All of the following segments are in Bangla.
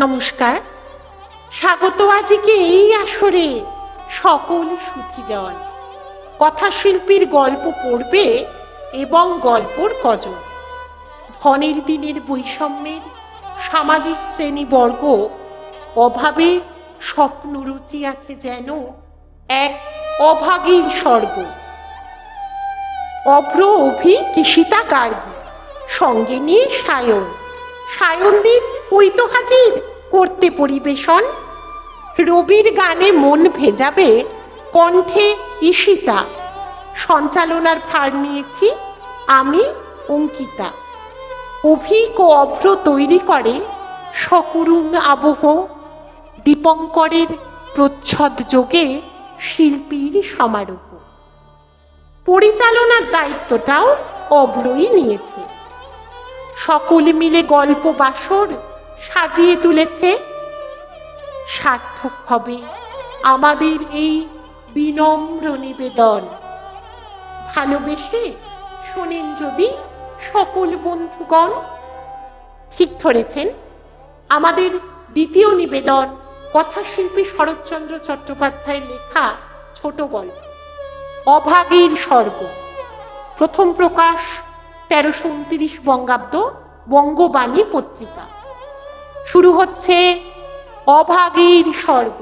নমস্কার, স্বাগত আজিকে এই আসরে সকল সুধীজন। কথাশিল্পীর গল্প পড়বে এবং গল্পর কজন। ধনের দিনের বৈষম্যের সামাজিক শ্রেণীবর্গ অভাবে স্বপ্ন রচিয়াছে যেন এক অভাগীর স্বর্গ। অভ্র অভি কৃষিতা গার্গী, সঙ্গে নিয়ে সায়নদীপ ওই তো হাজির করতে পরিবেশন। রবির গানে মন ভেজাবে কণ্ঠে ঈশিতা, সঞ্চালনার ভার নিয়েছি আমি অঙ্কিতা। অভিক ও অভ্র তৈরি করে সকরুণ আবহ, দীপঙ্করের প্রচ্ছদ যোগে শিল্পীর সমারোহ। পরিচালনার দায়িত্বটাও অভ্রই নিয়েছে। সকলে মিলে গল্প বাসর সাজিয়ে তুলেছে। সার্থক হবে আমাদের এই বিনম্র নিবেদন। ভালোবেসে শোনেন যদি সকল বন্ধুগণ। ঠিক ধরেছেন, আমাদের দ্বিতীয় নিবেদন কথাশিল্পী শরৎচন্দ্র চট্টোপাধ্যায়ের লেখা ছোট গল্প অভাগীর স্বর্গ। প্রথম প্রকাশ ১৩২৯ বঙ্গাব্দ, বঙ্গবাণী পত্রিকা। শুরু হচ্ছে অভাগীর স্বর্গ।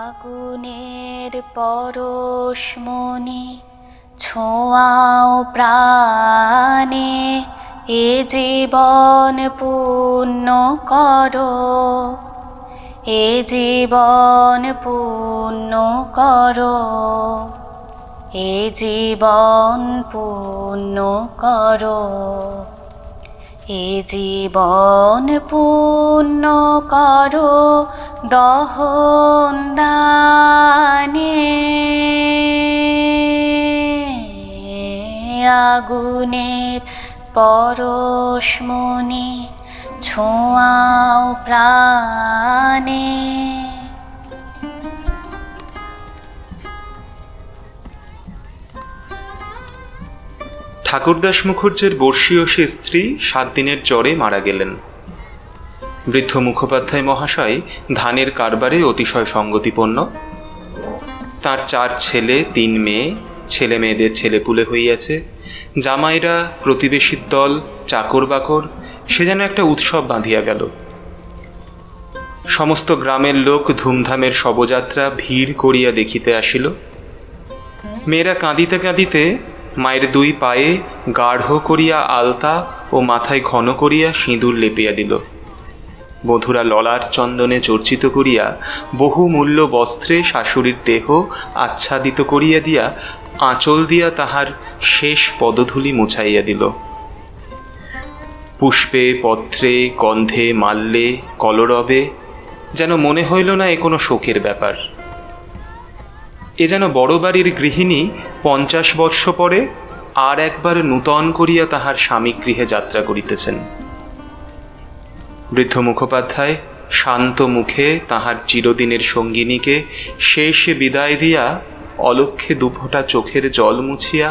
আগুনের পরশমণি ছোঁয়াও প্রাণে, এ জীবন পূর্ণ করো, এ জীবন পূর্ণ করো, এ জীবন পূর্ণ করো, এ জীবন পূর্ণ করো দহন দানে। আগুনের পরশমণি ছোঁয়াও প্রাণে। ঠাকুরদাস মুখার্জির বর্ষীয়সী স্ত্রী 7 দিনের জ্বরে মারা গেলেন। বৃদ্ধ মুখোপাধ্যায় মহাশয় ধানের কারবারে অতিশয় সঙ্গতিপন্ন। তার 4 ছেলে 3 মেয়ে, ছেলে মেয়েদের ছেলেপুলে হইয়াছে। জামাইরা, প্রতিবেশীর দল, চাকর বাকর, সে যেন একটা উৎসব বাঁধিয়া গেল। সমস্ত গ্রামের লোক ধুমধামের শবযাত্রা ভিড় করিয়া দেখিতে আসিল। মেয়েরা কাঁদিতে কাঁদিতে মায়ের 2 পায়ে গাঢ় করিয়া আলতা ও মাথায় ঘন করিয়া সিঁদুর লেপিয়া দিল। বধূরা ললাট চন্দনে চর্চিত করিয়া বহুমূল্য বস্ত্রে শাশুড়ির দেহ আচ্ছাদিত করিয়া দিয়া আঁচল দিয়া তাহার শেষ পদধূলি মুছাইয়া দিল। পুষ্পে, পত্রে, গন্ধে, মাল্যে, কলরবে যেন মনে হইল না এ কোনো শোকের ব্যাপার। এ যেন বড় বাড়ির গৃহিণী 50 বর্ষ পরে আর একবার নূতন করিয়া তাহার স্বামী গৃহে যাত্রা করিতেছেন। বৃদ্ধ মুখোপাধ্যায় শান্ত মুখে তাহার চিরদিনের সঙ্গিনীকে শেষ বিদায় দিয়া অলক্ষ্যে 2 ফোঁটা চোখের জল মুছিয়া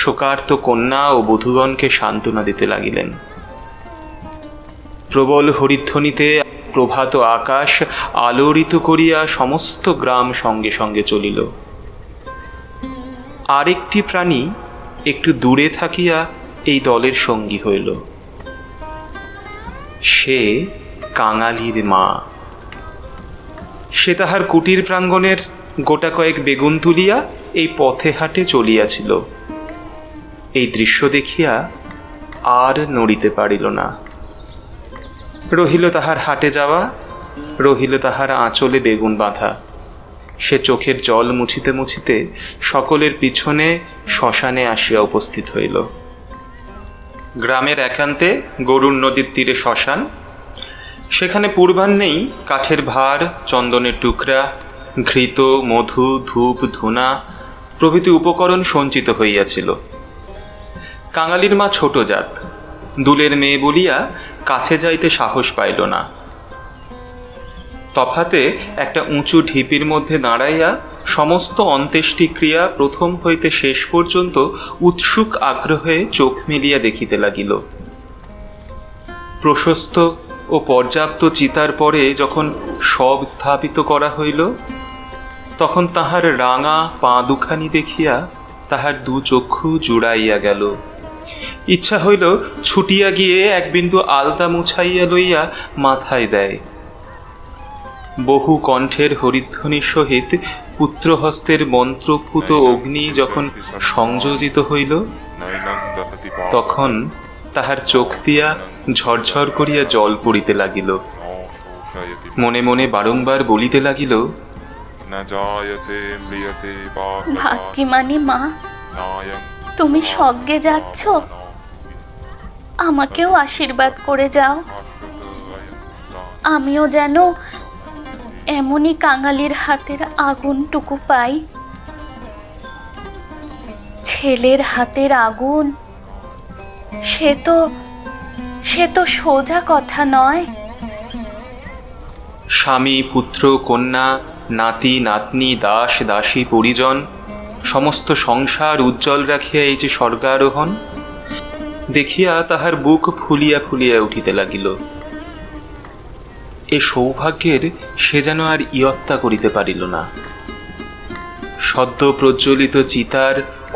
শোকার্ত কন্যা ও বধূগণকে সান্ত্বনা দিতে লাগিলেন। প্রবল হরিধ্বনিতে প্রভাত আকাশ আলোড়িত করিয়া সমস্ত গ্রাম সঙ্গে সঙ্গে চলিল। আরেকটি প্রাণী একটু দূরে থাকিয়া এই দলের সঙ্গী হইল। সে কাঙালির মা। সে তাহার কুটির প্রাঙ্গণের গোটা কয়েক বেগুন তুলিয়া এই পথে হাটে চলিয়াছিল। এই দৃশ্য দেখিয়া আর নড়িতে পারিল না। রহিল তাহার হাটে যাওয়া, রহিল তাহার আঁচলে বেগুন বাঁধা। সে চোখের জল মুছিতে মুছিতে সকলের পিছনে শ্মশানে আসিয়া উপস্থিত হইল। গ্রামের একান্তে গরুর নদীর তীরে শ্মশান। সেখানে পূর্বাহ্নেই কাঠের ভার, চন্দনের টুকরা, ঘৃত, মধু, ধূপ, ধূনা প্রভৃতি উপকরণ সঞ্চিত হইয়াছিল। কাঙালির মা ছোট জাত, দুলের মেয়ে বলিয়া কাছে যাইতে সাহস পাইল না। তফাতে একটা উঁচু ঢিপির মধ্যে দাঁড়াইয়া সমস্ত অন্ত্যেষ্টিক্রিয়া প্রথম হইতে শেষ পর্যন্ত উৎসুক আগ্রহে চোখ মেলিয়া দেখিতে লাগিল। প্রশস্ত ও পর্যাপ্ত চিতার পরে যখন সব স্থাপিত করা হইল, তখন তাহার রাঙা পা দুখানি দেখিয়া তাহার দু চক্ষু জুড়াইয়া গেল। ইচ্ছা হইল ছুটিয়া গিয়ে এক বিন্দু আলতা মুছাইয়া লইয়া মাথায় দেয়। বহু কণ্ঠের হরিধ্বনির সহিত পুত্রহস্তের মন্ত্রপুত অগ্নি যখন সংযোজিত হইল, তখন তাহার চোখ দিয়া ঝরঝর করিয়া জল পড়িতে লাগিল। মনে মনে বারংবার বলিতে লাগিল, ভাগ্যিমানি মা, তুমি স্বর্গে যাচ্ছ, আমাকেও আশীর্বাদ করে যাও। আমিও যেন এমনই কাঙালির হাতের আগুনটুকু পাই। ছেলের হাতের আগুন, সে তো সোজা কথা নয়। স্বামী, পুত্র, কন্যা, নাতি, নাতনি, দাস, দাসী, পরিজন, সমস্ত সংসার উজ্জ্বল রাখিয়া এই যে স্বর্গারোহণ দেখিয়া তাহার বুক ফুলিয়া ফুলিয়া উঠিতে লাগিল। এ সৌভাগ্যের সে যেন আর ইয়ত্তা করিতে পারিল না। সদ্য প্রজ্বলিত চিতার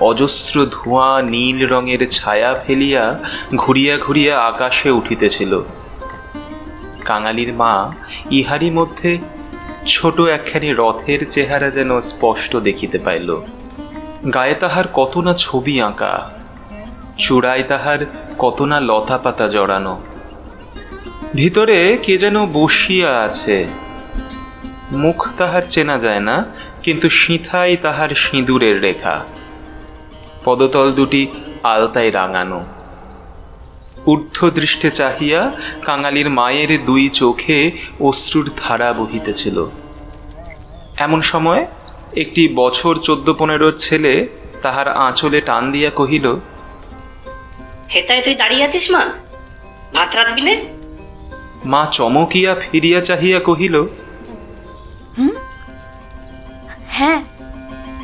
অজস্র ধোঁয়া নীল রঙের ছায়া ফেলিয়া ঘুরিয়া ঘুরিয়া আকাশে উঠিতেছিল। কাঙালির মা ইহারই মধ্যে ছোট একখানি রথের চেহারা যেন স্পষ্ট দেখিতে পাইল। গায়ে তাহার কত না ছবি আঁকা, চূড়ায় তাহার কত না লতা পাতা জড়ানো। ভিতরে কে যেন বসিয়া আছে। মুখ তাহার চেনা যায় না, কিন্তু সিঁথায় তাহার সিঁদুরের রেখা। পদতল দুটি আলতায় রাঙানো। ঊর্ধ্ব দৃষ্টে চাহিয়া কাঙালির মায়ের দুই চোখে অশ্রুর ধারা বহিতেছিল। এমন সময় একটি বছর 14-15 ছেলে তাহার আঁচলে টান দিয়া কহিল, হেতায় তুই দাঁড়িয়ে আছিস মা, ভাত রাঁধবি নে? মা চমকিয়া ফিরিয়া চাহিয়া কহিল, হ্যাঁ,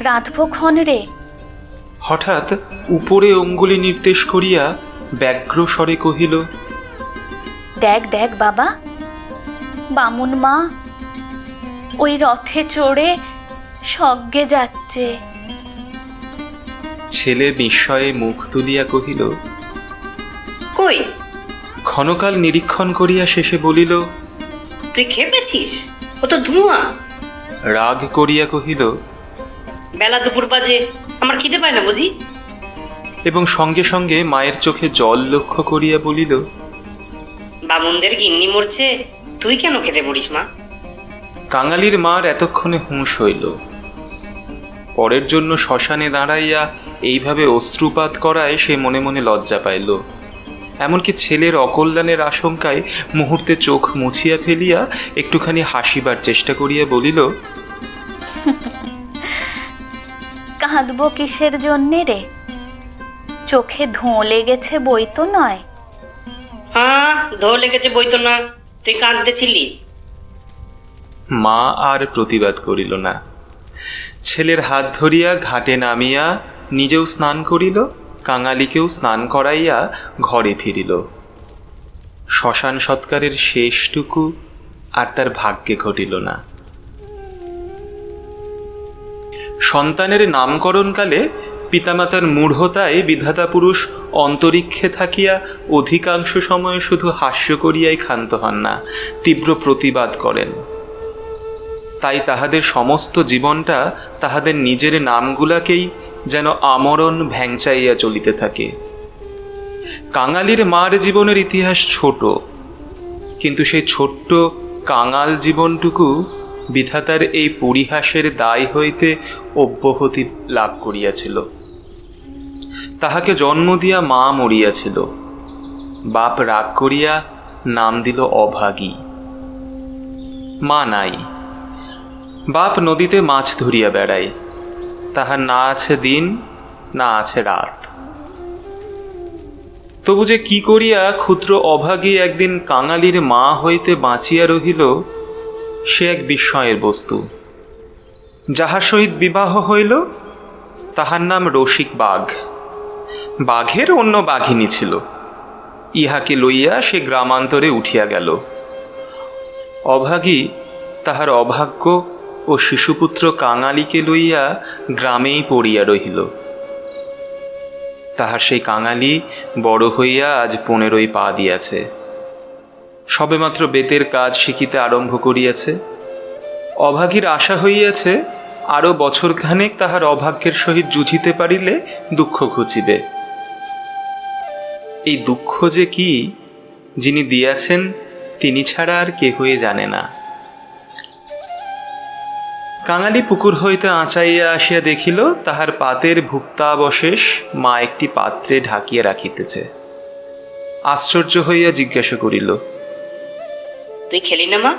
রাঁধবো ক্ষণ রে। হঠাৎ উপরে অঙ্গুলি নির্দেশ করিয়া ব্যগ্র স্বরে কহিল, দেখ দেখ বাবা, বামুন মা ওই রথে চড়ে স্বর্গে যাচ্ছে। ছেলে বিস্ময়ে মুখ তুলিয়া কহিল, কই? ক্ষণকাল নিরীক্ষণ করিয়া শেষে বলিল, তুই খেপেছিস? ও তো ধোঁয়া। রাগ করিয়া কহিল, বেলা দুপুর বাজে, আমার খিদে পায় না বুঝি? এবং সঙ্গে সঙ্গে মায়ের চোখে জল লক্ষ্য করিয়া বলিল, বামুনদের গিন্নি মরছে, তুই কেন খেতে পড়িস মা? কাঙালির মার এতক্ষণে হুঁশ হইল। পরের জন্য শ্মশানে দাঁড়াইয়া এইভাবে অশ্রুপাত করায় সে মনে মনে লজ্জা পাইল। এমনকি ছেলের অকল্যাণের আশঙ্কায় মুহূর্তে চোখ মুছিয়া ফেলিয়া একটুখানি হাসিবার চেষ্টা করিয়া বলিল, কাঁদবো কিসের জন্যে রে? চোখে ধোঁ লেগেছে বই তো নয়। হ্যাঁ, ধো লেগেছে বই তো না, তুই কাঁদতেছিলি। মা আর প্রতিবাদ করিল না। ছেলের হাত ধরিয়া ঘাটে নামিয়া নিজেও স্নান করিল, কাঙালিকেও স্নান করাইয়া ঘরে ফিরিল। শ্মশান সৎকারের শেষটুকু আর তার ভাগ্যে ঘটিল না। সন্তানের নামকরণকালে পিতামাতার মূঢ়তায় বিধাতা পুরুষ অন্তরিক্ষে থাকিয়া অধিকাংশ সময় শুধু হাস্য করিয়াই ক্ষান্ত হন না, তীব্র প্রতিবাদ করেন। তাই তাহাদের সমস্ত জীবনটা তাহাদের নিজের নামগুলাকেই যেন আমরণ ভ্যাংচাইয়া চলিতে থাকে। কাঙালির মার জীবনের ইতিহাস ছোট, কিন্তু সেই ছোট্ট কাঙাল জীবনটুকু বিধাতার এই পরিহাসের দায় হইতে অব্যাহতি লাভ করিয়াছিল। তাহাকে জন্ম দিয়া মা মরিয়াছিল। বাপ রাগ করিয়া নাম দিল অভাগী। মা নাই। বাপ নদীতে মাছ ধরিয়া বেড়ায়। তাহার না আছে দিন, না আছে রাত। তবু যে কি করিয়া ক্ষুদ্র অভাগী একদিন কাঙালির মা হইতে বাঁচিয়া রহিল, সে এক বিস্ময়ের বস্তু। যাহার সহিত বিবাহ হইল তাহার নাম রসিক বাঘ। বাঘের অন্য বাঘিনী ছিল। ইহাকে লইয়া সে গ্রামান্তরে উঠিয়া গেল। অভাগী তাহার অভাগ্য ও শিশুপুত্র কাঙালিকে লইয়া গ্রামেই পড়িয়া রহিল। তাহার সেই কাঙালি বড় হইয়া আজ 15 পা দিয়াছে। সবেমাত্র বেতের কাজ শিখিতে আরম্ভ করিয়াছে। অভাগীর আশা হইয়াছে আরও বছরখানেক তাহার অভাগ্যের সহিত জুঝিতে পারিলে দুঃখ ঘুচিবে। এই দুঃখ যে কি, যিনি দিয়াছেন তিনি ছাড়া আর কেহই জানে না। কাঙালি পুকুর হইতে আঁচাইয়া আসিয়া দেখিল তাহার পাতের ভুক্তাবশেষ মা একটি পাত্রে ঢাকিয়া রাখিতেছে। আশ্চর্য হইয়া জিজ্ঞাসা করিল, তুই খেলি না মা?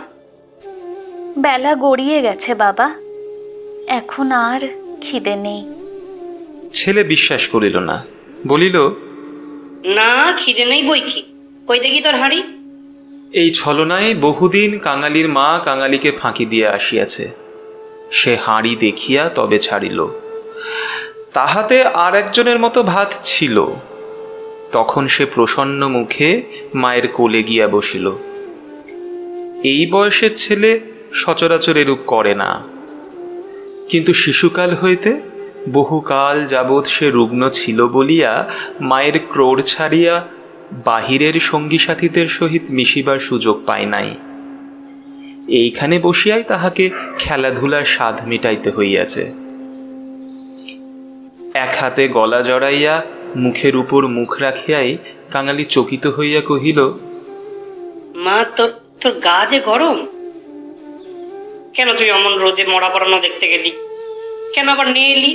বেলা গড়িয়ে গেছে বাবা, এখন আর খিদে নেই। ছেলে বিশ্বাস করিল না, বলিল, না, খিদে নেই বই কি, কই দেখি তোর হাঁড়ি। এই ছলনায় বহুদিন কাঙালির মা কাঙালিকে ফাঁকি দিয়া আসিয়াছে। সে হাঁড়ি দেখিয়া তবে ছাড়িল। তাহাতে আর একজনের মতো ভাত ছিল। তখন সে প্রসন্ন মুখে মায়ের কোলে গিয়া বসিল। এই বয়সের ছেলে সচরাচর এরূপ করে না, কিন্তু শিশুকাল হইতে বহুকাল যাবৎ সে রুগ্ন ছিল বলিয়া মায়ের ক্রোড় ছাড়িয়া বাহিরের সঙ্গী সাথীদের সহিত মিশিবার সুযোগ পায় নাই। এইখানে বসিয়াই তাহাকে খেলাধুলার স্বাদ মিটাইতে হইয়াছে। এক হাতে গলা জড়াইয়া মুখের উপর মুখ রাখিয়াই কাঙালি চকিত হইয়া কহিল, মা, তোর তোর গা যে গরম। কেন তুই অমন রোদে মরা পড়ানো দেখতে গেলি? কেন আবার নিয়ে এলি?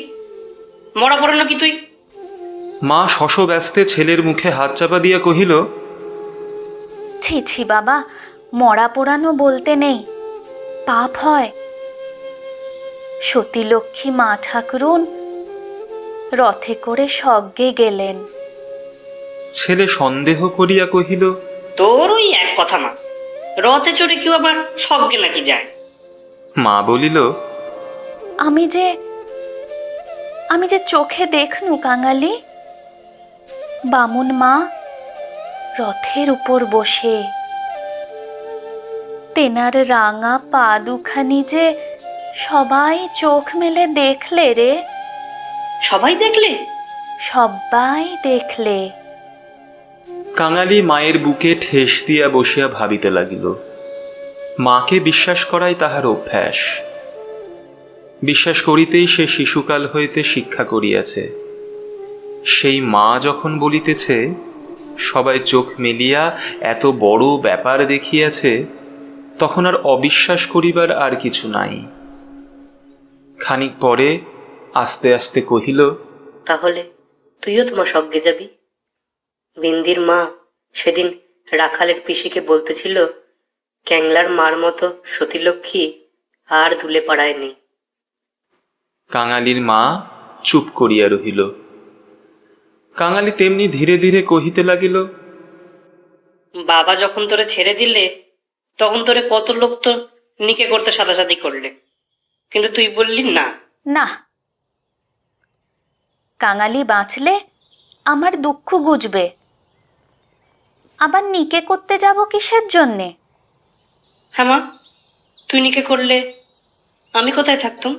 মরা পড়ানো কি তুই? মা শশব্যস্তে ছেলের মুখে হাত চাপা দিয়া কহিল, ছি ছি বাবা, মরা পোড়ানো বলতে নেই, পাপ হয়। সতীলক্ষ্মী মা ঠাকুরুন রথে করে স্বর্গে গেলেন। ছেলে সন্দেহ করিয়া কহিল, তোর ওই এক কথা মা, রথে চড়ে কেউ আবার স্বর্গে নাকি যায়? মা বলিল, আমি যে চোখে দেখনু কাঙালি, বামুন মা রথের উপর বসে, তেনার রাঙা পা দুখানি যে সবাই চোখ মেলে দেখলে রে। সবাই দেখলে? সবাই দেখলে। কাঙালি মায়ের বুকে ঠেস দিয়া বসিয়া ভাবিতে লাগিল। মাকে বিশ্বাস করাই তাহার অভ্যাস। বিশ্বাস করিতেই সে শিশুকাল হইতে শিক্ষা করিয়াছে। সেই মা যখন বলিতেছে সবাই চোখ মেলিয়া এত বড় ব্যাপার দেখিয়াছে, তখন আর অবিশ্বাস করিবার আর কিছু নাই। খানিক পরে আস্তে আস্তে কহিল, তাহলে তুইও তোমার স্বর্গে যাবি? বিন্দির মা সেদিন রাখালের পিসিকে বলতেছিল, ক্যাংলার মার মতো সতীলক্ষ্মী আর দুলে পাড়ায় নেই। কাঙালির মা চুপ করিয়া রহিল। কাঙালি তেমনি ধীরে ধীরে কহিতে লাগিল, বাবা যখন তোরে ছেড়ে দিলে তখন তোরে কত লোক তো নিকে করতে সাদাসাদি করলে, কিন্তু তুই বললি না। না, কাঙালি বাঁচলে আমার দুঃখ ঘুচবে। আবার নিকে করতে যাব কিসের জন্যে? হ্যাঁ মা, তুই নিকে করলে আমি কোথায় থাকতুম?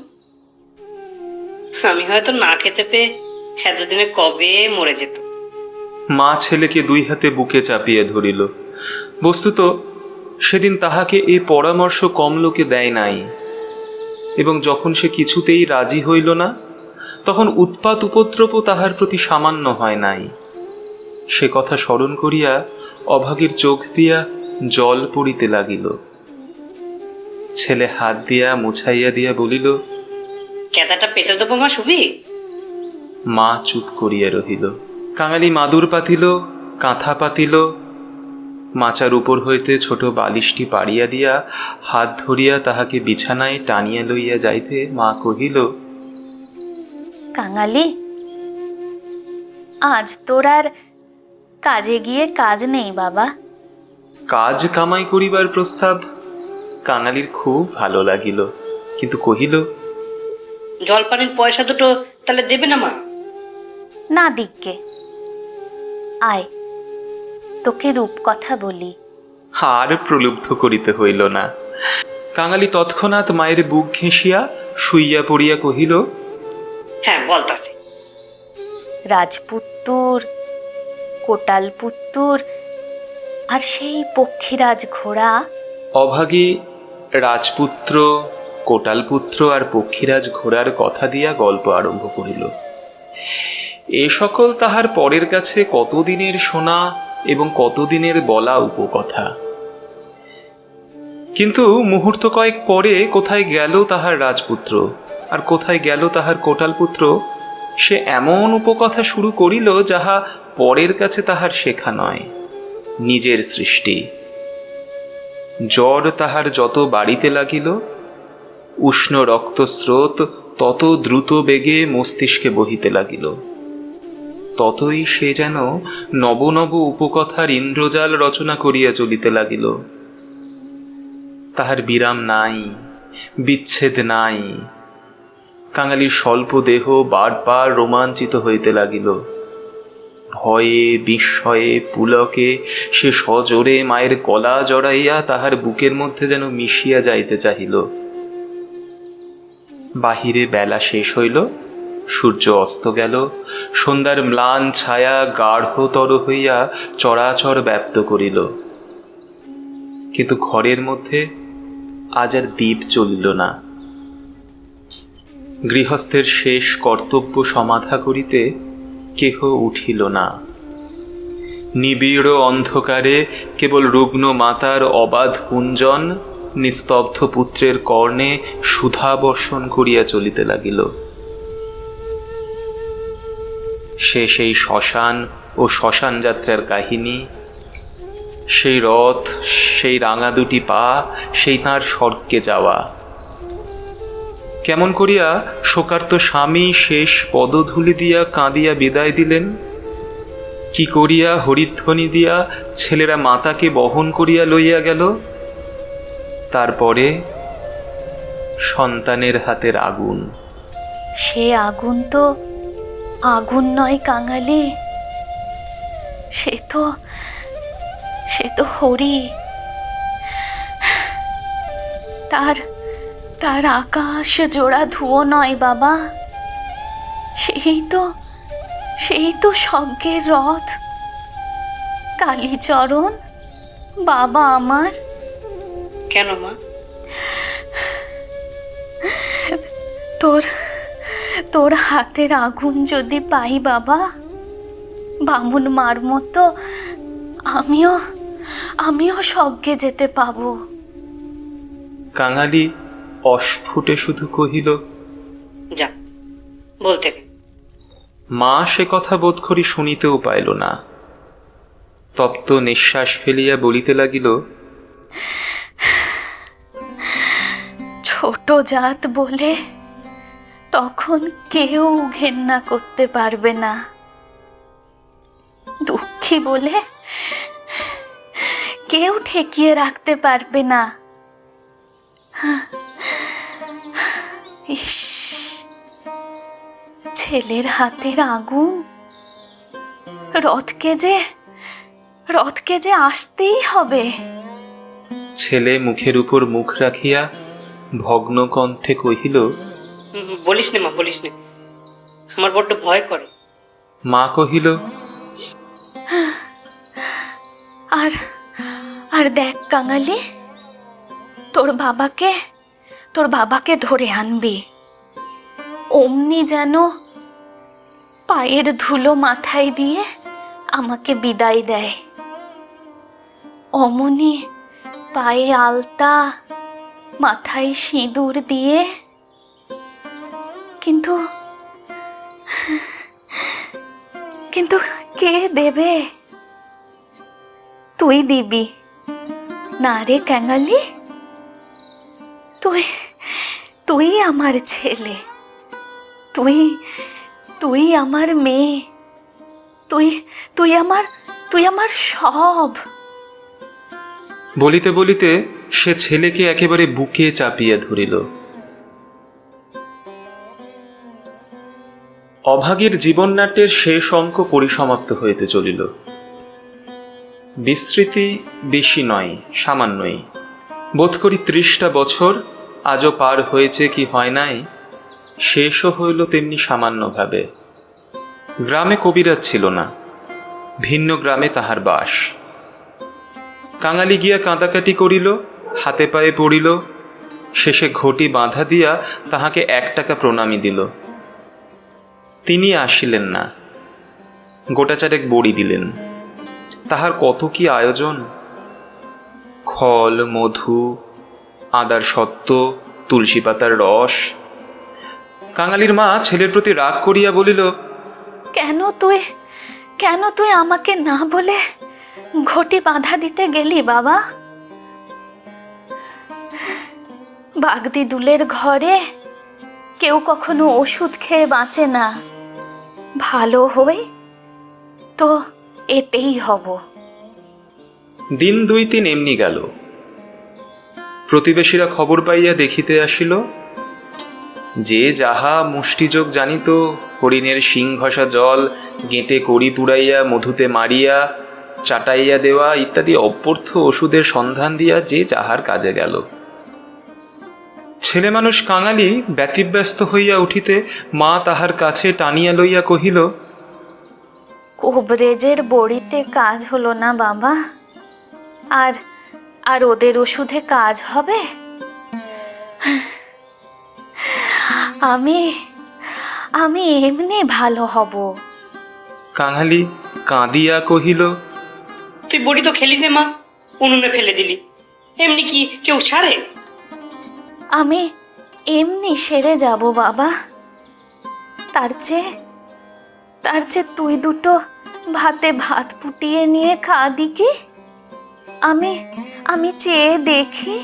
আমি হয়তো না খেতে পেয়ে এতদিনে কবে মরে যেত। মা ছেলেকে দুই হাতে বুকে চাপিয়ে ধরিল। বস্তুত সেদিন তাহাকে এ পরামর্শ কম লোকে দেয় নাই, এবং যখন সে কিছুতেই রাজি হইল না, তখন উৎপাত উপদ্রবও তাহার প্রতি সামান্য হয় নাই। সে কথা স্মরণ করিয়া অভাগীর চোখ দিয়া জল পড়িতে লাগিল। ছেলে হাত দিয়া মুছাইয়া দিয়া বলিল, ক্যাথাটা পেতে দেবো মা শুবি? মা চুপ করিয়া রহিল। কাঙালি মাদুর পাতিল, কাঁথা পাতিল, মাচার উপর হইতে ছোট বালিশটি পাড়িয়া দিয়া হাত ধরিয়া তাহাকে বিছানায় টানিয়া লইয়া যাইতে মা কহিল, কাঙালি, আজ তোর আর কাজে গিয়ে কাজ নেই বাবা। কাজ কামাই করিবার প্রস্তাব কাঙালির খুব ভালো লাগিল, কিন্তু কহিল, জলপানির পয়সা দুটো তাহলে দেবে না মা? না দিককে, আয় তোকে রূপকথা বলি। আর প্রলুব্ধ করিতে হইল না। কাঙালি তৎক্ষণাৎ মায়ের বুক ঘেঁষিয়া শুইয়া পড়িয়া কহিল, হ্যাঁ বল তাহলে। রাজপুত্তুর, কোটালপুত্তুর আর সেই পক্ষীরাজ ঘোড়া। অভাগী রাজপুত্র, কোটালপুত্র আর পক্ষীরাজ ঘোড়ার কথা দিয়া গল্প আরম্ভ করিল। এ সকল তাহার পরের কাছে কতদিনের শোনা এবং কতদিনের বলা উপকথা। কিন্তু মুহূর্ত কয়েক পরে কোথায় গেল তাহার রাজপুত্র আর কোথায় গেল তাহার কোটালপুত্র, সে এমন উপকথা শুরু করিল যাহা পরের কাছে তাহার শেখা নয়, নিজের সৃষ্টি। জ্বর তাহার যত বাড়িতে লাগিল, উষ্ণ রক্তস্রোত তত দ্রুত বেগে মস্তিষ্কে বহিতে লাগিল, ততই সে যেন নব নব উপকথার ইন্দ্রজাল রচনা করিয়া চলিতে লাগিল। তাহার বিরাম নাই, বিচ্ছেদ নাই। কাঙালির স্বল্প দেহ বারবার রোমাঞ্চিত হইতে লাগিল। ভয়ে বিস্ময়ে পুলকে সে সজোরে মায়ের গলা জড়াইয়া তাহার বুকের মধ্যে যেন মিশিয়া যাইতে চাহিল। বাহিরে বেলা শেষ হইল, সূর্য অস্ত গেল, সন্ধ্যার ম্লান ছায়া গাঢ়তর হইয়া চরাচর ব্যাপ্ত করিল। কিন্তু ঘরের মধ্যে আজ আর দীপ জ্বলিল না। গৃহস্থের শেষ কর্তব্য সমাধা করিতে কেহ উঠিল না। নিবিড় অন্ধকারে কেবল রুগ্ন মাতার অবাধ কুঞ্জন নিস্তব্ধ পুত্রের কর্ণে সুধা বর্ষণ করিয়া চলিতে লাগিল। সে সেই শ্মশান ও শ্মশান যাত্রার কাহিনী, সেই রথ, সেই রাঙা দুটি পা, সেই তাঁর স্বর্গে যাওয়া। কেমন করিয়া শোকার্ত স্বামী শেষ পদধূলি দিয়া কাঁদিয়া বিদায় দিলেন, কি করিয়া হরিধ্বনি দিয়া ছেলেরা মাতাকে বহন করিয়া লইয়া গেল, তারপরে সন্তানের হাতের আগুন। সে আগুন তো আগুন নয় কাঙালি, সে তো হরি। তার আকাশ জোড়া ধুয়ো নয় বাবা, সেই তো স্বর্গের রথ। কালীচরণ বাবা আমার। কেন মা? তোর হাতের আগুন যদি পাই বাবা, বামুন মার মতো আমিও স্বর্গে যেতে পাবো। কাঙালি অস্ফুটে শুধু কহিল, যা বলতে। মা সে কথা বোধ করি শুনিতেও পাইল না। তপ্ত নিঃশ্বাস ফেলিয়া বলিতে লাগিল, ছোট জাত বলে তখন কেউ ঘেন্না করতে পারবে না, দুঃখী বলে কেউ ঠেকিয়ে রাখতে পারবে না। ইস, ছেলের হাতের আগুন, রথকে যে আসতেই হবে। ছেলে মুখের উপর মুখ রাখিয়া ভগ্ন কণ্ঠে কহিল, বলিস নে মা, বলিস নে, আমার বড্ড ভয় করে। মা কহিল, আর দেখ কাঙালি, তোর বাবাকে ধরে আনবি, অমনি যেন পায়ের ধুলো মাথায় দিয়ে আমাকে বিদায় দেয়। অমনি পায়ে আলতা, মাথায় সিঁদুর দিয়ে। কিন্তু কে দেবে? তুই দিবি না রে কাঙালি? তুই আমার ছেলে, তুই আমার মেয়ে, তুই আমার সব। বলিতে বলিতে সে ছেলেকে একেবারে বুকে চাপিয়া ধরিল। অভাগীর জীবননাট্যের শেষ অঙ্ক পরিসমাপ্ত হইতে চলিল। বিস্তৃতি বেশি নয়, সামান্যই। বোধ করি 30টা বছর আজও পার হয়েছে কি হয় নাই, শেষও হইল তেমনি সামান্যভাবে। গ্রামে কবিরাজ ছিল না, ভিন্ন গ্রামে তাহার বাস। কাঙালি গিয়া কাঁদাকাটি করিল, হাতে পায়ে পড়িল, শেষে ঘটি বাঁধা দিয়া তাহাকে 1 টাকা প্রণামী দিল। তিনি আসিলেন না, গোটাচারেক বড়ি দিলেন। তাহার কত কি আয়োজন! খল, মধু, আদার সত্ত্ব, তুলসী পাতার রস। কাঙালির মা ছেলের প্রতি রাগ করিয়া বলিল, কেন তুই আমাকে না বলে ঘটি বাঁধা দিতে গেলি বাবা? বাগদি দুলের ঘরে কেউ কখনো ওষুধ খেয়ে বাঁচে না। ভালো হই তো এতেই হব। দিন 2-3 এমনি গেল। প্রতিবেশীরা খবর পাইয়া দেখিতে আসিল। যে যাহা মুষ্টিযোগ জানিত, হরিণের শিং ঘষা জল গেঁটে কড়ি পুড়াইয়া মধুতে মারিয়া চাটাইয়া দেওয়া ইত্যাদি অপর্থ ওষুধের সন্ধান দিয়া যে যাহার কাজে গেল। ছেলে মানুষ কাঙালি ব্যতিব্যস্ত হইয়া উঠিতে মা তাহার কাছে টানিয়া লইয়া কহিল, কোবরেজের বড়িতে কাজ হলো না বাবা, আর ওদের ওষুধে কাজ হবে? আমি এমনি ভালো হব। কাঙালি কাঁদিয়া কহিল, তুই বড়ি তো খেলি রে মা, উনুনে ফেলে দিলি। এমনি কি কেউ ছাড়ে? আমি এমনি সেরে যাব বাবা। তার চেয়ে তুই দুটো ভাতে ভাত ফুটিয়ে নিয়ে খা দিকি। আমি চেয়ে দেখি।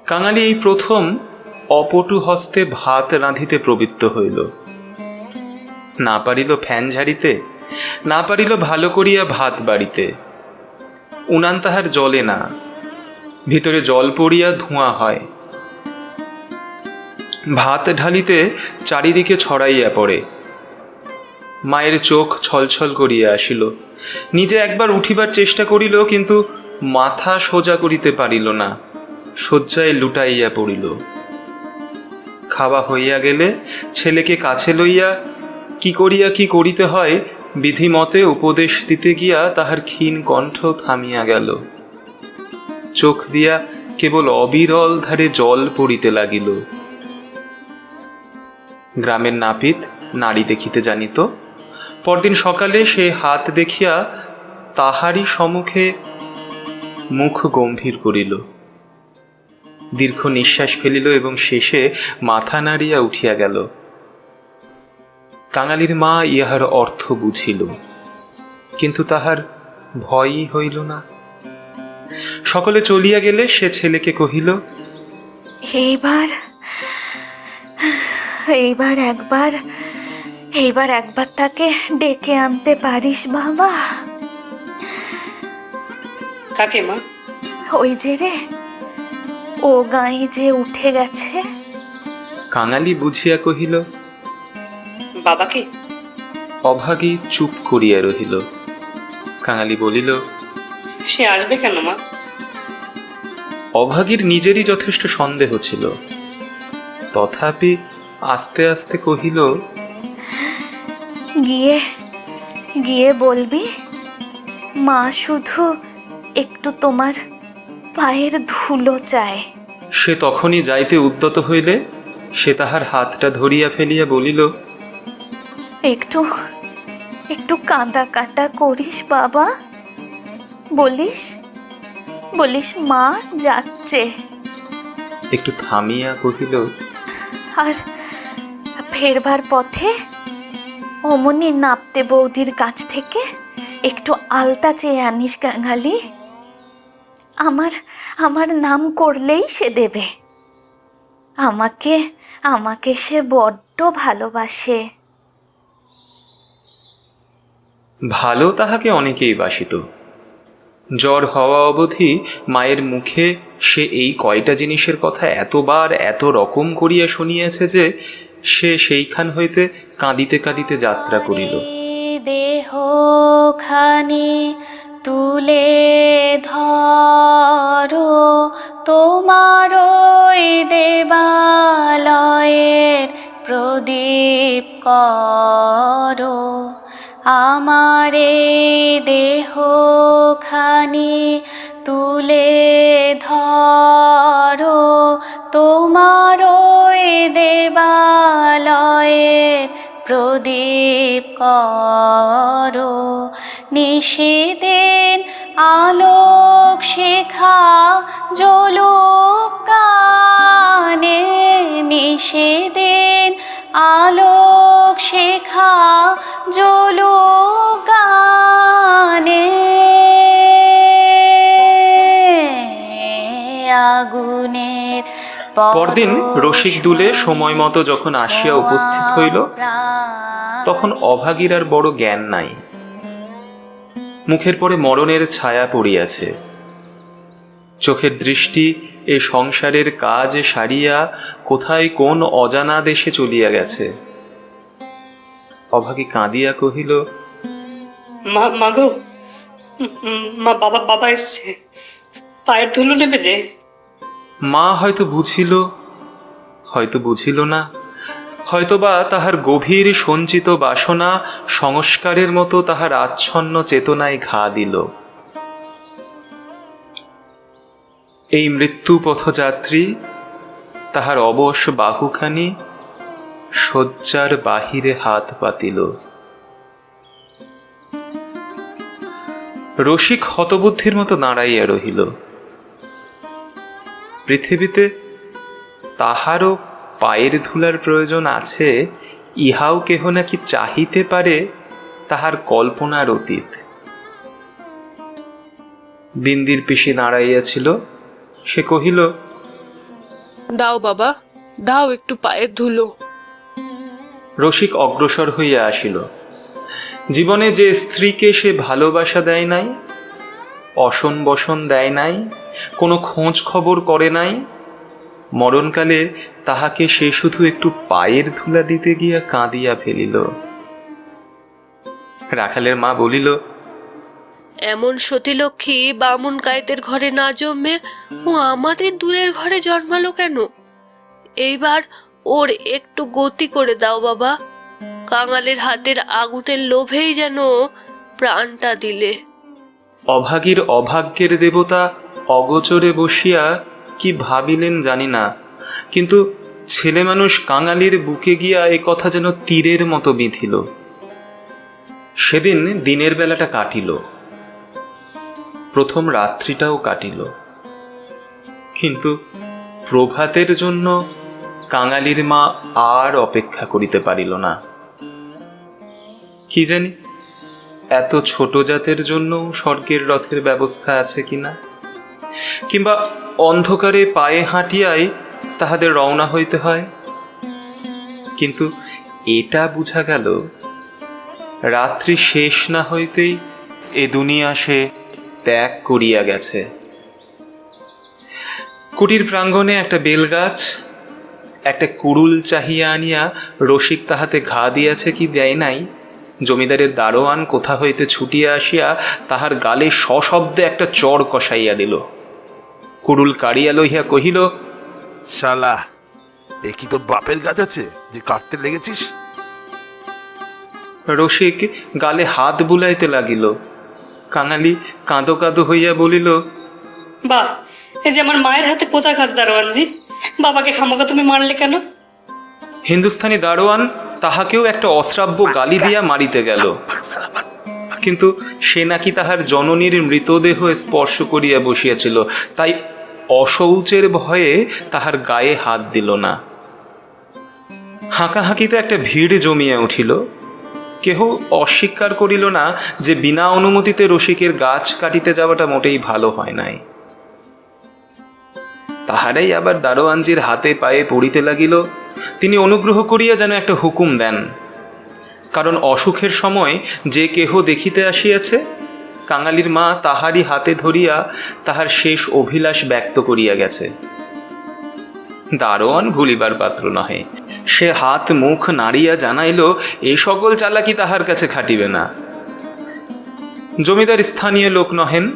কাঙালি এই প্রথম অপটু হস্তে ভাত রাঁধিতে প্রবৃত্ত হইল। না পারিল ফ্যান ঝাড়িতে, না পারিল ভালো করিয়া ভাত বাড়িতে। উনান তাহার জ্বলে না, ভিতরে জল পড়িয়া ধোঁয়া হয়। ভাত ঢালিতে চারিদিকে ছড়াইয়া পড়ে। মায়ের চোখ ছলছল করিয়া আসিল। নিজে একবার উঠিবার চেষ্টা করিল, কিন্তু মাথা সোজা করিতে পারিল না, শয্যায় লুটাইয়া পড়িল। খাওয়া হইয়া গেলে ছেলেকে কাছে লইয়া কি করিয়া কি করিতে হয় বিধিমতে উপদেশ দিতে গিয়া তাহার ক্ষীণ কণ্ঠ থামিয়া গেল। চোখ দিয়া কেবল অবিরল ধারে জল পড়িতে লাগিল। গ্রামের নাপিত নারী দেখিতে জানিত। পরদিন সকালে সে হাত দেখিয়া তাহারই সম্মুখে মুখ গম্ভীর করিল, দীর্ঘ নিঃশ্বাস ফেলিল এবং শেষে মাথা নাড়িয়া উঠিয়া গেল। কাঙালির মা ইহার অর্থ বুঝিল, কিন্তু তাহার ভয়ই হইল না। সকলে চলিয়া গেলে সে ছেলেকে কহিল, এইবার একবার তাকে ডেকে আনতে পারিস বাবা? কাকে মা? ওই যে রে, ও গাঁয়ে যে উঠে গেছে। কাঙালি বুঝিয়া কহিল, বাবাকে? অভাগী চুপ করিয়া রহিল। কাঙালি বলিল, সে আসবে কেন মা? অভাগীর নিজেরই যথেষ্ট সন্দেহ ছিল, তথাপি আস্তে আস্তে কহিল, গিয়ে বলবি মা শুধু একটু তোমার পায়ের ধুলো চায়। সে তখনই যাইতে উদ্যত হইলে সে তাহার হাতটা ধরিয়া ফেলিয়া বলিল, একটু কাঁদা কাটা করিস বাবা, বলিস মা যাচ্ছে। একটু থামিয়া কহিল, আর ফেরবার পথে অমনি নাপতে বৌদির কাছ থেকে একটু আলতা চেয়ে আনিস কাঙালি। আমার নাম করলেই সে দেবে। আমাকে সে বড্ড ভালোবাসে। ভালো তাহাকে অনেকেই বাসিত, জ্বর হওয়া অবধি মায়ের মুখে সে এই কয়টা জিনিসের কথা এতবার এত রকম করিয়া শুনিয়াছে যে সে সেইখান হইতে কাঁদিতে কাঁদিতে যাত্রা করিল। দেহ খানি তুলে ধরো, তোমার ওই দেবালয়ের প্রদীপ করো। আমার এই দেহ খানি তুলে ধরো, তোমার ওই দেবালয়ের প্রদীপ করো। নিশিদিন আলোক শিখা জ্বলুক গানে, নিশিদিন আলোক শিখা জ্বলুক গানে। আগুনের পরদিন রসিক দুলে সময় মতো যখন আসিয়া উপস্থিত হইল, তখন অভাগীর আর বড় জ্ঞান নাই। মুখের পরে মরণের ছায়া পড়িয়াছে। চোখের দৃষ্টি এ সংসারের কাজ সারিয়া কোথায় কোন অজানা দেশে চলিয়া গেছে। অভাগী কাঁদিয়া কহিল, মা গো, মা, বাবা এসছে, পায়ের ধুলো নেবে যে। মা হয়তো বুঝিল, হয়তো বুঝিল না, হয়তোবা তাহার গভীর সঞ্চিত বাসনা সংস্কারের মতো তাহার আচ্ছন্ন চেতনায় ঘা দিল। এই মৃত্যু পথযাত্রী তাহার অবশ বাহুখানি শয্যার বাহিরে হাত পাতিল। রসিক হতবুদ্ধির মতো দাঁড়াইয়া রহিল। পৃথিবীতে তাহারও পায়ের ধুলার প্রয়োজন আছে, ইহাও কেহ নাকি চাহিতে পারে তাহার কল্পনার অতীত। বিন্দির পিসি দাঁড়াইয়াছিল, সে কহিল, দাও বাবা, দাও একটু পায়ের ধুলো। রসিক অগ্রসর হইয়া আসিল। জীবনে যে স্ত্রীকে সে ভালোবাসা দেয় নাই, অসন বসন দেয় নাই, কোনো খোঁজ খবর করে নাই, মরণকালে তাহাকে সে শুধু একটু পায়ের ধুলা দিতে গিয়া কাঁদিয়া ফেলিল। রাখালের মা বলিল, এমন সতীলক্ষ্মী বামুন কায়েতের ঘরে না জন্মে ও আমাদের দূরের ঘরে জন্মালো কেন? এইবার ওর একটু গতি করে দাও বাবা, কাঙালের হাতের আগুনের লোভেই যেন প্রাণটা দিলে। অভাগীর অভাগ্যের দেবতা অগোচরে বসিয়া কি ভাবিলেন জানি না, কিন্তু ছেলে মানুষ কাঙালির বুকে গিয়া এ কথা যেন তীরের মতো বিঁধিল। সেদিন দিনের বেলাটা কাটিল, প্রথম রাত্রিটাও কাটিল, কিন্তু প্রভাতের জন্য কাঙালির মা আর অপেক্ষা করিতে পারিল না। কি জানি এত ছোট জাতের জন্য স্বর্গের রথের ব্যবস্থা আছে কিনা, কিংবা অন্ধকারে পায়ে হাঁটিয়াই তাহাদের রওনা হইতে হয়। কিন্তু এটা বুঝা গেল, রাত্রি শেষ না হইতেই এ দুনিয়া সে ত্যাগ করিয়া গেছে। কুটির প্রাঙ্গণে একটা বেলগাছ, একটা কুড়ুল চাহিয়া আনিয়া রসিক তাহাতে ঘা দিয়াছে কি দেয় নাই, জমিদারের দারোয়ান কোথা হইতে ছুটিয়া আসিয়া তাহার গালে সশব্দে একটা চড় কষাইয়া দিল। কুড়ুল কাড়িয়া লইয়া কহিল, শালা, এ কি তোর বাপের গাছ আছে যে কাটতে লেগেছিস? রসিক গালে হাত বুলাইতে লাগিল। কাঙালি কাঁদো কাঁদো হইয়া বলিল, বাহ, এই যে আমার মায়ের হাতে পোতা খাস দারোয়ানজি, বাবাকে খামোকা তুমি মারলে কেন? হিন্দুস্থানি দারোয়ান তাহাকেও একটা অশ্রাব্য গালি দিয়া মারিতে গেল, কিন্তু সে নাকি তাহার জননীর মৃতদেহ স্পর্শ করিয়া বসিয়াছিল, তাই অশৌচের ভয়ে তাহার গায়ে হাত দিল না। হাঁকাহাঁকিতে একটা ভিড় জমিয়া উঠিল। কেহ অস্বীকার করিল না যে বিনা অনুমতিতে রসিকের গাছ কাটিতে যাওয়াটা মোটেই ভালো হয় নাই। তাহারাই আবার দারোয়ানজির হাতে পায়ে পড়িতে লাগিল। তিনি অনুগ্রহ করিয়া যেন একটা হুকুম দেন, কারণ অসুখের সময় যে কেহ দেখিতে আসিয়াছে কাঙালির মা তাহারই হাতে ধরিয়া তাহার শেষ অভিলাষ ব্যক্ত করিয়া গেছে। দারোয়ান ভুলিবার পাত্র নহে, সে হাত মুখ নাড়িয়া জানাইল এ সকল চালাকি তাহার কাছে খাটিবে না। জমিদার স্থানীয় লোক নহেন,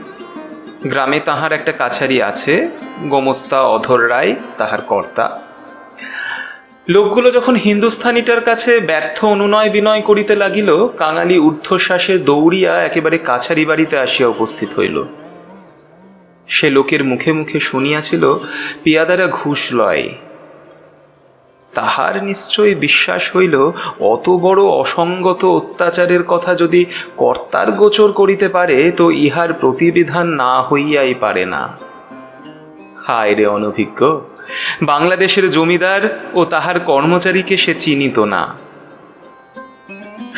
গ্রামে তাহার একটা কাছারি আছে, গোমস্তা অধর রায় তাহার কর্তা। লোকগুলো যখন হিন্দুস্থানিটার কাছে ব্যর্থ অনুনয় বিনয় করিতে লাগিল, কাঙালি ঊর্ধ্বশ্বাসে দৌড়িয়া একেবারে কাছারি বাড়িতে আসিয়া উপস্থিত হইল। সে লোকের মুখে মুখে শুনিয়াছিল পিয়াদারা ঘুষ লয়। তাহার নিশ্চয়ই বিশ্বাস হইল অত বড় অসঙ্গত অত্যাচারের কথা যদি কর্তার গোচর করিতে পারে তো ইহার প্রতিবিধান না হইয়াই পারে না। হায় রে অনভিজ্ঞ! বাংলাদেশের জমিদার ও তাহার কর্মচারীকে সে চিনিত না।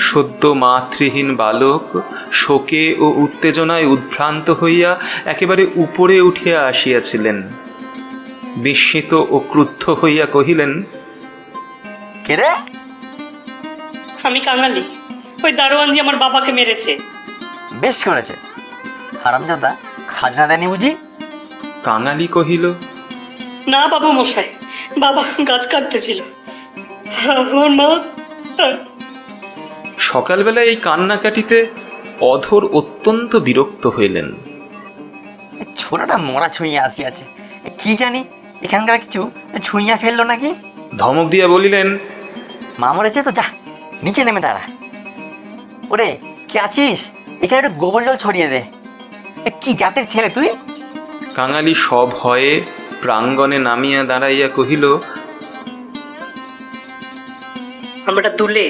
সদ্য মাতৃহীন বালক শোকে ও উত্তেজনায় উদ্ভ্রান্ত হইয়া একেবারে উপরে উঠিয়া আসিয়াছিলেন। বিস্মিত ও ক্রুদ্ধ হইয়া কহিলেন, কে রে? আমি কাঙালি, ওই দারোয়ানজি আমার বাবাকে মেরেছে। বেশ করেছে। হারামজাদা খাজনা দেয়নি বুঝি? কাঙালি কহিল, না বাবু মশাই, বাবা গাছ কাটতেছিল, আমার মা। সকালবেলা এই কান্নাকাটিতে অধর অত্যন্ত বিরক্ত হইলেন। ছোটটা মরা ছুঁইয়া আসিয়াছে, কি জানি এখানকার কিছু ছুঁইয়া ফেললো নাকি। ধমক দিয়া বলিলেন, মা মরেছে তো, যা নিচে নেমে দাঁড়া। ওরে কে আছিস, এখানে একটু গোবর জল ছড়িয়ে দে। কি জাতের ছেলে তুই? কাঙালি সভয়ে প্রাঙ্গণে নামিয়া দাঁড়াইয়া কহিল, আমরা দুলে।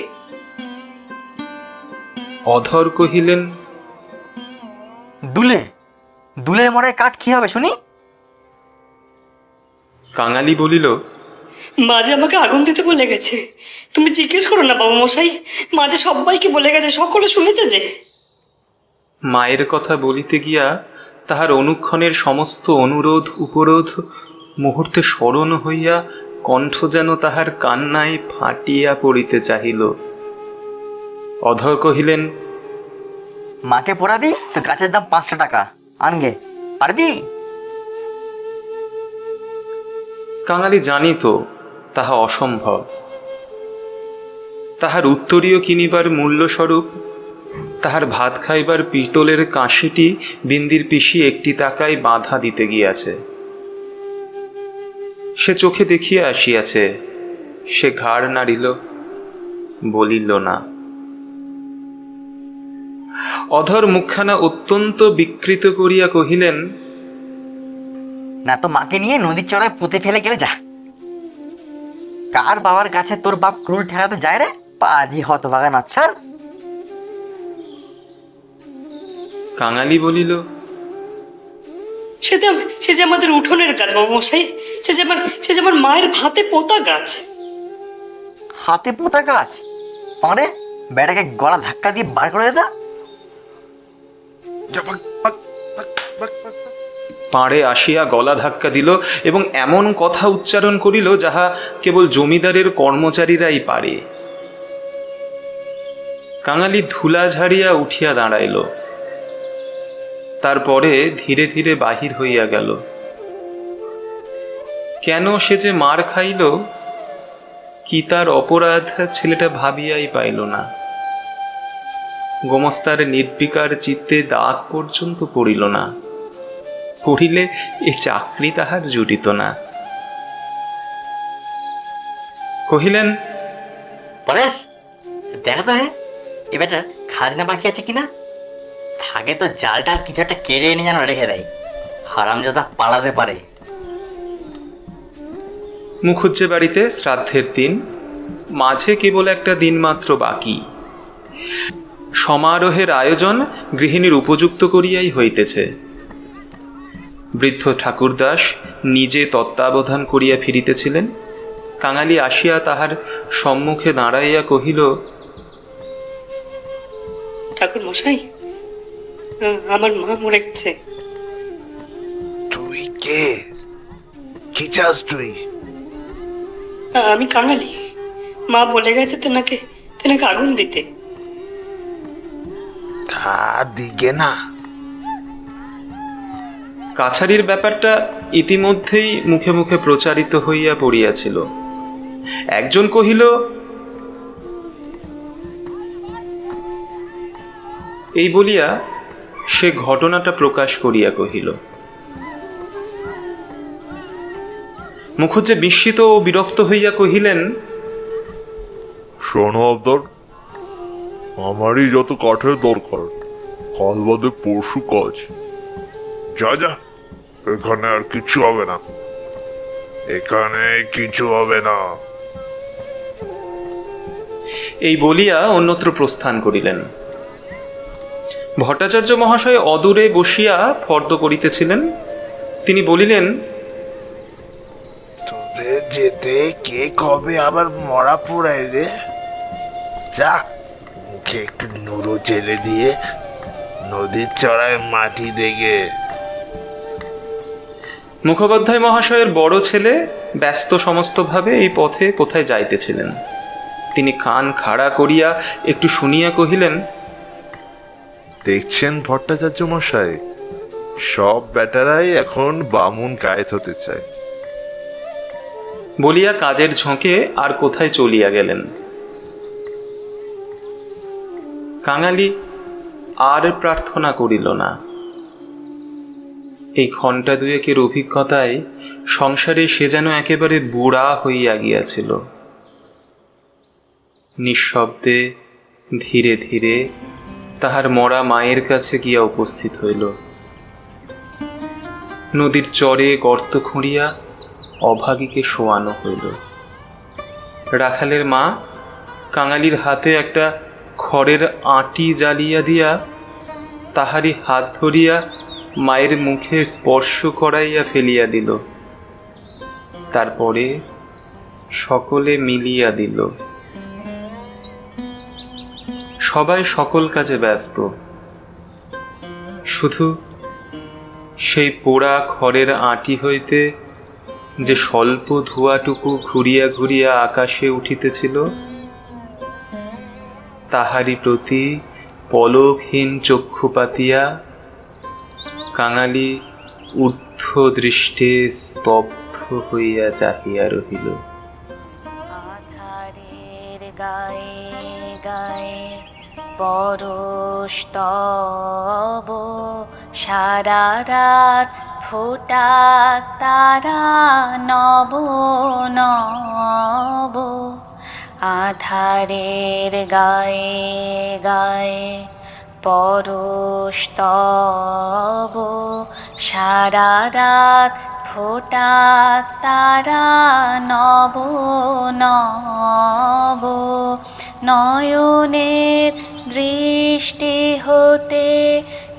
অধর কহিলেন, দুলে? দুলের মরায় কাঠ কি হবে শুনি? কাঙালি বলিল, মাঝে আমাকে আগুন দিতে বলে গেছে। তুমি জিজ্ঞেস করো না বাবু মশাই, মাঝে সবাইকে বলে গেছে, সকলে শুনেছে যে। মায়ের কথা বলিতে গিয়া তাহার অনুক্ষণের সমস্ত অনুরোধ উপরোধ মুহূর্তে স্মরণ হইয়া কণ্ঠ যেন তাহার কান্নায় ফাটিয়া পড়িতে চাহিল। অধর কহিলেন, মাকে পড়াবি তো গাছের দাম 5টা টাকা, আনগে পারবি? কাঙালি জানিত তাহা অসম্ভব। তাহার উত্তরীয় কিনিবার মূল্যস্বরূপ তাহার ভাত খাইবার পিতলের কাঁসিটি বিন্দির পিসি একটি টাকায় বাঁধা দিতে গিয়াছে। সে চোখে দেখিয়া আসিয়াছে, সে ঘাড় নাড়িল, বলিল না। অধর মুখখানা অত্যন্ত বিকৃত করিয়া কহিলেন, না তো মাকে নিয়ে নদীর চড়ায় পুঁতে ফেলে গেলে যা। কার বাবার কাছে তোর বাপ ক্রুল ঠেকাতে যায় রে, পাজি হতভাগা নাচ্ছার। কাঙালি বলিল, সে যে আমাদের উঠোনের গাছ বাবু মশাই, সে যে আমার মায়ের হাতে পোতা গাছ। হাতে পোতা গাছ? পারে বেটাকে গলা ধাক্কা দিয়ে বার করে দে। পাড়ে আসিয়া গলা ধাক্কা দিল এবং এমন কথা উচ্চারণ করিল যাহা কেবল জমিদারের কর্মচারীরাই পারে। কাঙালি ধুলা ঝাড়িয়া উঠিয়া দাঁড়াইল, তারপরে ধীরে ধীরে বাহির হইয়া গেল। কেন সে যে মার খাইল, কি তার অপরাধ ছেলেটা ভাবিয়াই পাইল না। গোমস্তার নির্বিকার চিত্তে দাগ পর্যন্ত পড়িল না। পড়িলে এ চাকরি তাহার জুটিত না। কহিলেন, পরেশ দেখো তো রে, এবার খাজনা বাকি আছে কিনা। থাকে তো জালটা কিছু একটা কেড়ে এনে যেন রেখে দেয়, হারামজাদা পালাতে পারে। মুখুজ্জে বাড়িতে শ্রাদ্ধের দিন, মাঝে কেবল একটা দিন মাত্র বাকি। সমারোহের আয়োজন গৃহিণীর উপযুক্ত করিয়াই হইতেছে। বৃদ্ধ ঠাকুরদাস নিজে তত্ত্বাবধান করিয়া ফিরিতেছিলেন। কাঙালি আসিয়া তাহার সম্মুখে দাঁড়াইয়া কহিল, ঠাকুর মশাই, আমার মা মরে গেছে। তুই কে? কি চাস তুই? আমি কাঙালি, মা বলে গেছে তেনাকে আগুন দিতে। তা দিগে না, কাছারির ব্যাপারটা ইতিমধ্যেই মুখে মুখে প্রচারিত হইয়া পড়িয়াছিল। একজন কহিল, এই বলিয়া সে ঘটনাটা প্রকাশ করিয়া কহিল। মুখুজ্জে বিস্মিত ও বিরক্ত হইয়া কহিলেন, শোনো আবদার, আমারই যত কাঠের দরকার, কাল বাদে পরশু কাজ। যা যা, এখানে আর কিছু হবে না, এখানে কিছু হবে না। এই বলিয়া অন্যত্র প্রস্থান করিলেন। ভট্টাচার্য মহাশয় অদূরে বসিয়া ফর্দ করিতেছিলেন। তিনি বলিলেন, তোদের যেতে কে কবে আবার মরা পোড়ায় রে? যা, মুখে একটু নুরো জেলে দিয়ে নদীর চড়ায় মাটি দেগে। মুখোপাধ্যায় মহাশয়ের বড় ছেলে ব্যস্ত সমস্তভাবে এই পথে কোথায় যাইতেছিলেন। তিনি কান খাড়া করিয়া একটু শুনিয়া কহিলেন, দেখছেন ভট্টাচার্য মশাই, সব বেটারাই এখন বামুন কায়েত হতে চায়। বলিয়া কাজের ঝোঁকে আর কোথায় চলিয়া গেলেন। কাঙালি আর প্রার্থনা করিল না। এই ঘণ্টা দুয়েকের অভিজ্ঞতায় সংসারে সে যেন একেবারে বুড়া হইয়া গিয়াছিল। নিঃশব্দে ধীরে ধীরে তাহার মরা মায়ের কাছে গিয়া উপস্থিত হইল। নদীর চরে গর্ত খুঁড়িয়া অভাগীকে শোয়ানো হইল। রাখালের মা কাঙালির হাতে একটা খড়ের আঁটি জ্বালিয়া দিয়া তাহারই হাত ধরিয়া মায়ের মুখে স্পর্শ করাইয়া ফেলিয়া দিল। তারপরে সকলে মিলিয়া দিল। সবাই সকল কাজে ব্যস্ত, শুধু সেই পোড়া খড়ের আঁটি হইতে যে স্বল্প ধোঁয়াটুকু ঘুরিয়া ঘুরিয়া আকাশে উঠিতেছিল, তাহারই প্রতি পলকহীন চক্ষু পাতিয়া কাঙালি ঊর্ধ্ব দৃষ্টে স্তব্ধ হইয়া চাহিয়া রহিল। আধারের গায়ে গায়ে পরশ তব, সারা রাত ফোটাক তারা নব নব। আধারের গায়ে গায়ে পরশ তব, সারা রাত ফোটাক তারা নব নব। নয়নের দৃষ্টি হতে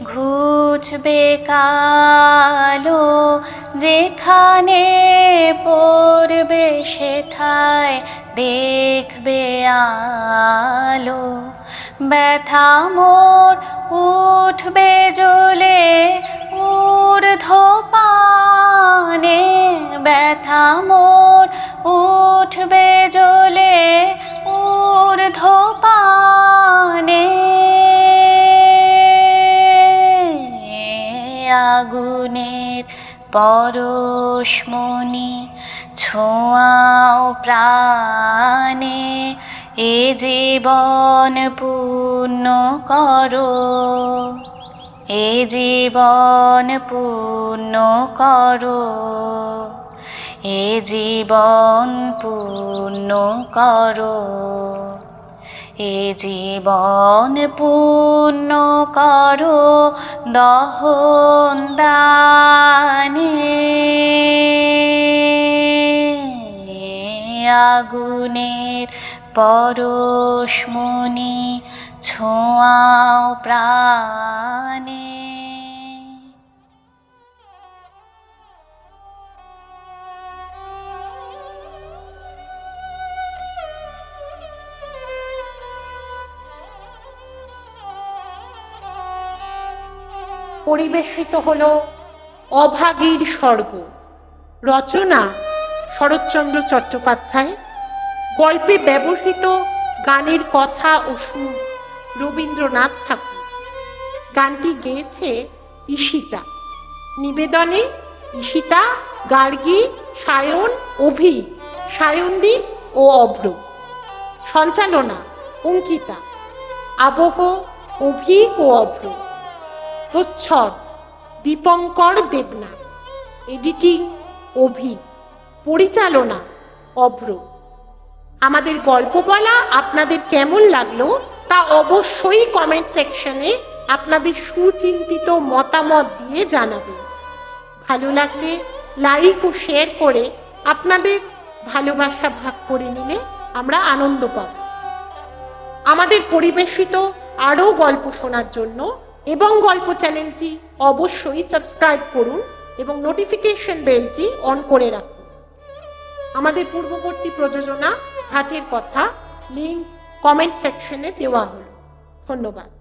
ঘুচবে কালো, যেখানে পড়বে সেথায় দেখবে আলো। ব্যথা মোর উঠবে জ্বলে ঊর্ধ্বপানে, ব্যথা মোর উঠবে জ্বলে ঊর্ধ্বপানে। আগুনের পরশমণি ছোঁয়াও প্রাণে, এ জীবন পূর্ণ করো, এ জীবন পূর্ণ করো, এ জীবন পূর্ণ করো, এ জীবন পূর্ণ করো দহন দানে। আগুনের পরশমণি ছোঁয়াও প্রাণে। পরিবেশিত হল অভাগীর স্বর্গ। রচনা শরৎচন্দ্র চট্টোপাধ্যায়। গল্পে ব্যবহৃত গানের কথা ও সুর রবীন্দ্রনাথ ঠাকুর। গানটি গেয়েছে ঈশিতা। নিবেদনে ঈশিতা, গার্গী, সায়ন, অভি, সায়নদীপ ও অভ্র। সঞ্চালনা অঙ্কিতা। আবহ অভিক ও অভ্র। প্রচ্ছদ দীপঙ্কর দেবনাথ। এডিটিং অভি। পরিচালনা অভ্র। আমাদের গল্প বলা আপনাদের কেমন লাগলো তা অবশ্যই কমেন্ট সেকশনে আপনাদের সুচিন্তিত মতামত দিয়ে জানাবেন। ভালো লাগলে লাইক ও শেয়ার করে আপনাদের ভালোবাসা ভাগ করে নিলে আমরা আনন্দ পাব। আমাদের পরিবেশিত আরও গল্প শোনার জন্য এবং গল্প চ্যানেলটি অবশ্যই সাবস্ক্রাইব করুন এবং নোটিফিকেশন বেলটি অন করে রাখুন। আমাদের পূর্ববর্তী প্রযোজনা ঘাটের কথা লিঙ্ক কমেন্ট সেকশনে দেওয়া হলো। ধন্যবাদ।